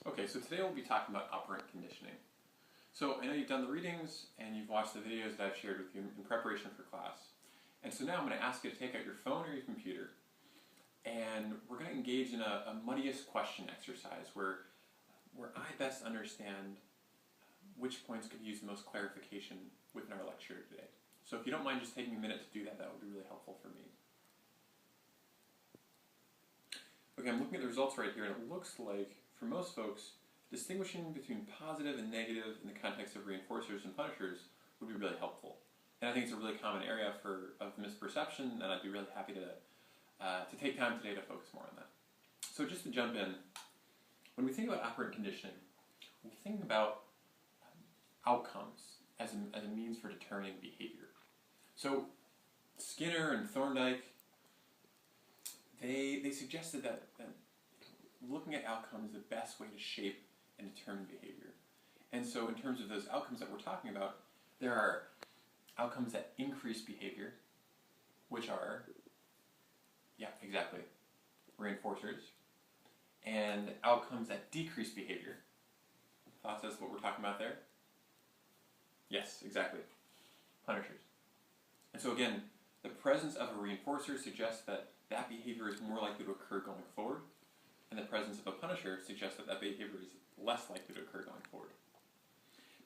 Okay, so today we'll be talking about operant conditioning. So I know you've done the readings and you've watched the videos that I've shared with you in preparation for class. And so now I'm going to ask you to take out your phone or your computer and we're going to engage in a muddiest question exercise where I best understand which points could use the most clarification within our lecture today. So if you don't mind just taking a minute to do that, that would be really helpful for me. Okay, I'm looking at the results right here and it looks like, for most folks, distinguishing between positive and negative in the context of reinforcers and punishers would be really helpful. And I think it's a really common area of misperception, and I'd be really happy to take time today to focus more on that. So just to jump in, when we think about operant conditioning, we think about outcomes as a means for determining behavior. So Skinner and Thorndike, they suggested that looking at outcomes is the best way to shape and determine behavior. And so in terms of those outcomes that we're talking about, there are outcomes that increase behavior, which are, yeah, exactly, reinforcers, and outcomes that decrease behavior. Thoughts as to what we're talking about there? Yes, exactly, punishers. And so again, the presence of a reinforcer suggests that that behavior is more likely to occur going forward, and the presence of a punisher suggests that that behavior is less likely to occur going forward.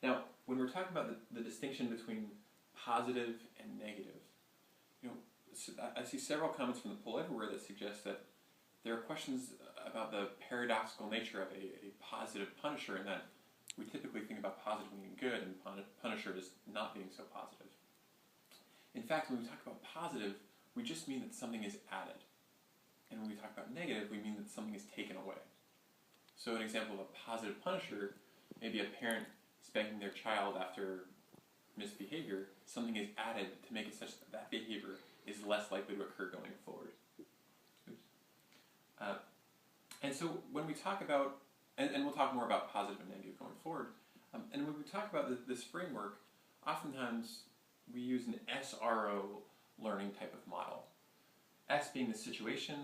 Now, when we're talking about the distinction between positive and negative, I see several comments from the poll everywhere that suggest that there are questions about the paradoxical nature of a positive punisher, and that we typically think about positive being good and punisher as not being so positive. In fact, when we talk about positive, we just mean that something is added. And when we talk about negative, we mean that something is taken away. So an example of a positive punisher may be a parent spanking their child after misbehavior. Something is added to make it such that that behavior is less likely to occur going forward. And so when we talk about, and we'll talk more about positive and negative going forward, and when we talk about this framework, oftentimes we use an SRO learning type of model. S being the situation,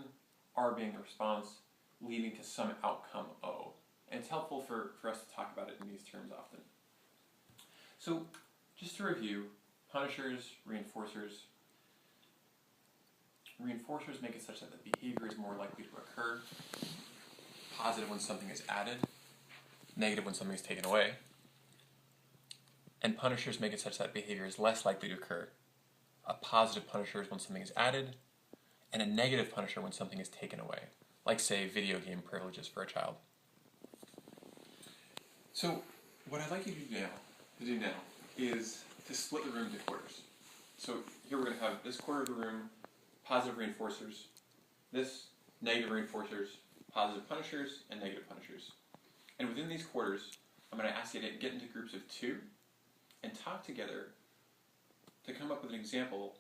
R being the response, leading to some outcome O. And it's helpful for us to talk about it in these terms often. So, just to review, punishers, reinforcers. Reinforcers make it such that the behavior is more likely to occur. Positive when something is added, negative when something is taken away. And punishers make it such that behavior is less likely to occur. A positive punisher is when something is added, and a negative punisher when something is taken away, like, say, video game privileges for a child. So, what I'd like you to do now is to split the room into quarters. So here we're going to have this quarter of the room, positive reinforcers, this, negative reinforcers, positive punishers, and negative punishers. And within these quarters, I'm going to ask you to get into groups of 2 and talk together to come up with an example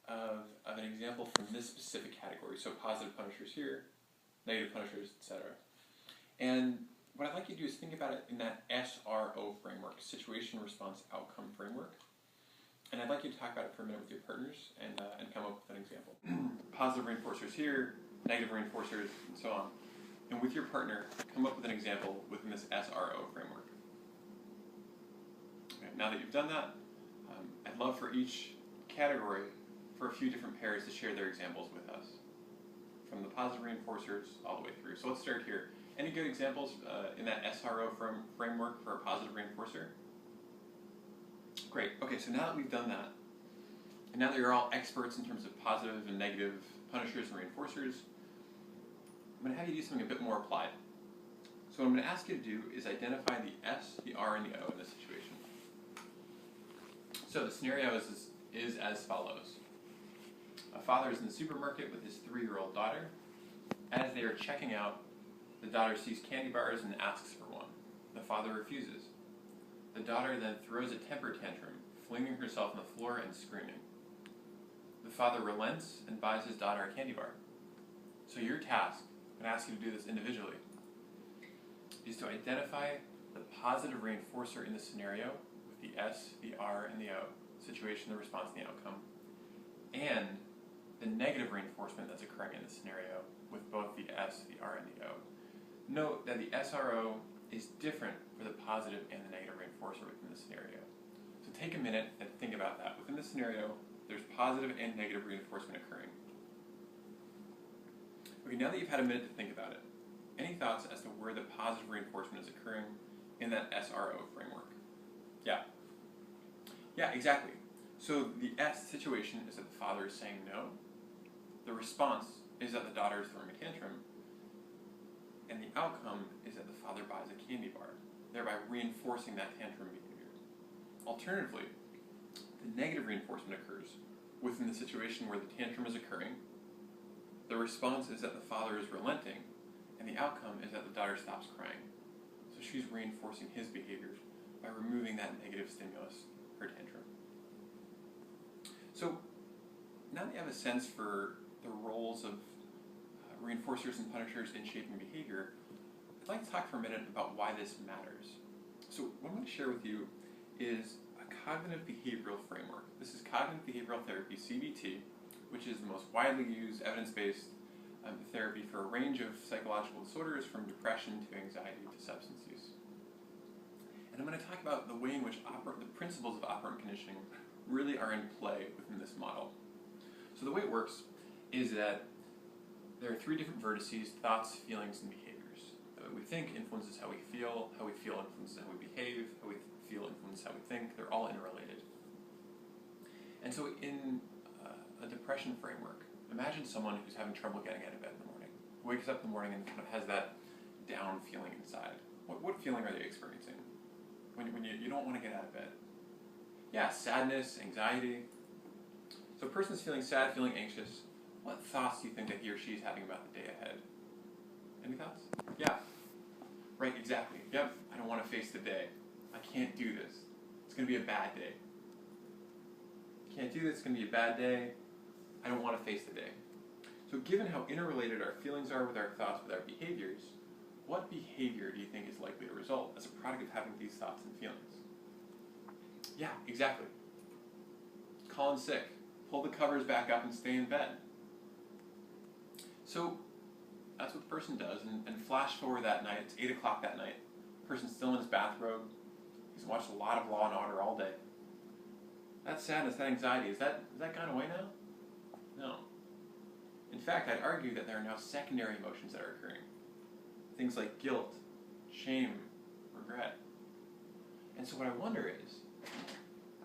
of an example from this specific category. So positive punishers here, negative punishers, etc. And what I'd like you to do is think about it in that SRO framework, situation, response, outcome framework. And I'd like you to talk about it for a minute with your partners and come up with an example. Positive reinforcers here, negative reinforcers, and so on. And with your partner, come up with an example within this SRO framework. Okay, now that you've done that, I'd love for each category for a few different pairs to share their examples with us, from the positive reinforcers all the way through. So let's start here. Any good examples in that SRO framework for a positive reinforcer? Great. Okay, so now that we've done that, and now that you're all experts in terms of positive and negative punishers and reinforcers, I'm going to have you do something a bit more applied. So what I'm going to ask you to do is identify the S, the R, and the O in this situation. So the scenario is as follows. A father is in the supermarket with his 3-year-old daughter. As they are checking out, the daughter sees candy bars and asks for one. The father refuses. The daughter then throws a temper tantrum, flinging herself on the floor and screaming. The father relents and buys his daughter a candy bar. So your task, I'm going to ask you to do this individually, is to identify the positive reinforcer in the scenario with the S, the R, and the O, situation, the response, and the outcome, and the negative reinforcement that's occurring in the scenario with both the S, the R, and the O. Note that the SRO is different for the positive and the negative reinforcer within the scenario. So take a minute and think about that. Within the scenario, there's positive and negative reinforcement occurring. Okay, now that you've had a minute to think about it, any thoughts as to where the positive reinforcement is occurring in that SRO framework? Yeah. Yeah, exactly. So the S situation is that the father is saying no. The response is that the daughter is throwing a tantrum. And the outcome is that the father buys a candy bar, thereby reinforcing that tantrum behavior. Alternatively, the negative reinforcement occurs within the situation where the tantrum is occurring. The response is that the father is relenting, and the outcome is that the daughter stops crying. So she's reinforcing his behaviors by removing that negative stimulus, her tantrum. So now that you have a sense for the roles of reinforcers and punishers in shaping behavior, I'd like to talk for a minute about why this matters. So what I'm going to share with you is a cognitive behavioral framework. This is cognitive behavioral therapy, CBT, which is the most widely used evidence-based therapy for a range of psychological disorders, from depression to anxiety to substance use. And I'm going to talk about the way in which the principles of operant conditioning really are in play within this model. So the way it works is that there are three different vertices: thoughts, feelings, and behaviors. How we think influences how we feel influences how we behave, how we feel influences how we think. They're all interrelated. And so in a depression framework, imagine someone who's having trouble getting out of bed in the morning, wakes up in the morning and kind of has that down feeling inside. What feeling are they experiencing when you don't want to get out of bed? Yeah, sadness, anxiety. So a person's feeling sad, feeling anxious. What thoughts do you think that he or she is having about the day ahead? Any thoughts? Yeah. Right, exactly. Yep, I don't want to face the day. I can't do this. It's going to be a bad day. Can't do this, it's going to be a bad day. I don't want to face the day. So given how interrelated our feelings are with our thoughts, with our behaviors, what behavior do you think is likely to result as a product of having these thoughts and feelings? Yeah, exactly. Call in sick. Pull the covers back up and stay in bed. So that's what the person does, and flash forward that night, it's 8 o'clock that night, the person's still in his bathrobe, he's watched a lot of Law and Order all day. That sadness, that anxiety, is that gone away now? No. In fact, I'd argue that there are now secondary emotions that are occurring. Things like guilt, shame, regret. And so what I wonder is,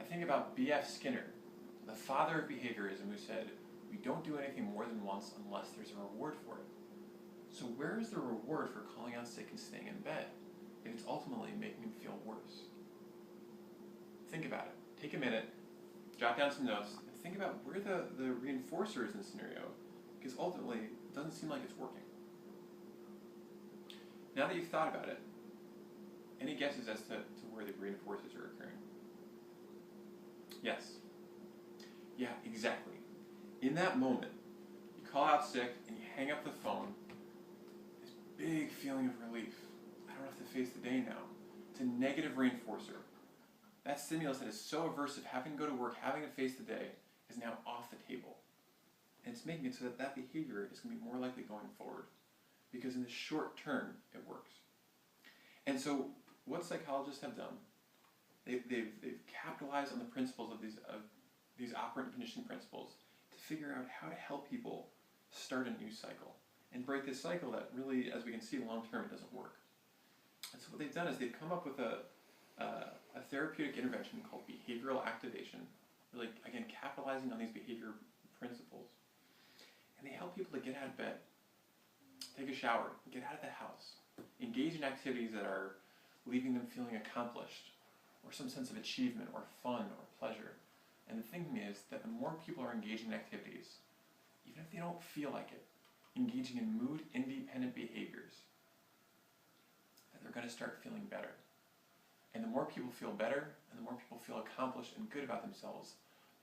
I think about B.F. Skinner, the father of behaviorism, who said, we don't do anything more than once unless there's a reward for it. So where is the reward for calling out sick and staying in bed if it's ultimately making him feel worse? Think about it. Take a minute, jot down some notes, and think about where the reinforcer is in the scenario, because ultimately it doesn't seem like it's working. Now that you've thought about it, any guesses as to where the reinforcers are occurring? Yes. Yeah, exactly. In that moment, you call out sick and you hang up the phone, this big feeling of relief. I don't have to face the day now. It's a negative reinforcer. That stimulus that is so aversive, having to go to work, having to face the day, is now off the table. And it's making it so that behavior is going to be more likely going forward, because in the short term, it works. And so what psychologists have done, they've capitalized on the principles of these operant conditioning principles to figure out how to help people start a new cycle and break this cycle that really, as we can see, long term, it doesn't work. And so what they've done is they've come up with a therapeutic intervention called behavioral activation, really, again, capitalizing on these behavior principles. And they help people to get out of bed, take a shower, get out of the house, engage in activities that are leaving them feeling accomplished, or some sense of achievement, or fun, or pleasure. And the thing is that the more people are engaging in activities, even if they don't feel like it, engaging in mood-independent behaviors, that they're going to start feeling better. And the more people feel better, and the more people feel accomplished and good about themselves,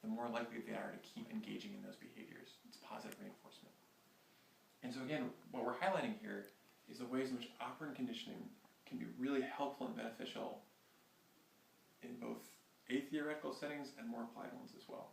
the more likely they are to keep engaging in those behaviors. It's positive reinforcement. And so again, what we're highlighting here is the ways in which operant conditioning can be really helpful and beneficial in both atheoretical settings and more applied ones as well.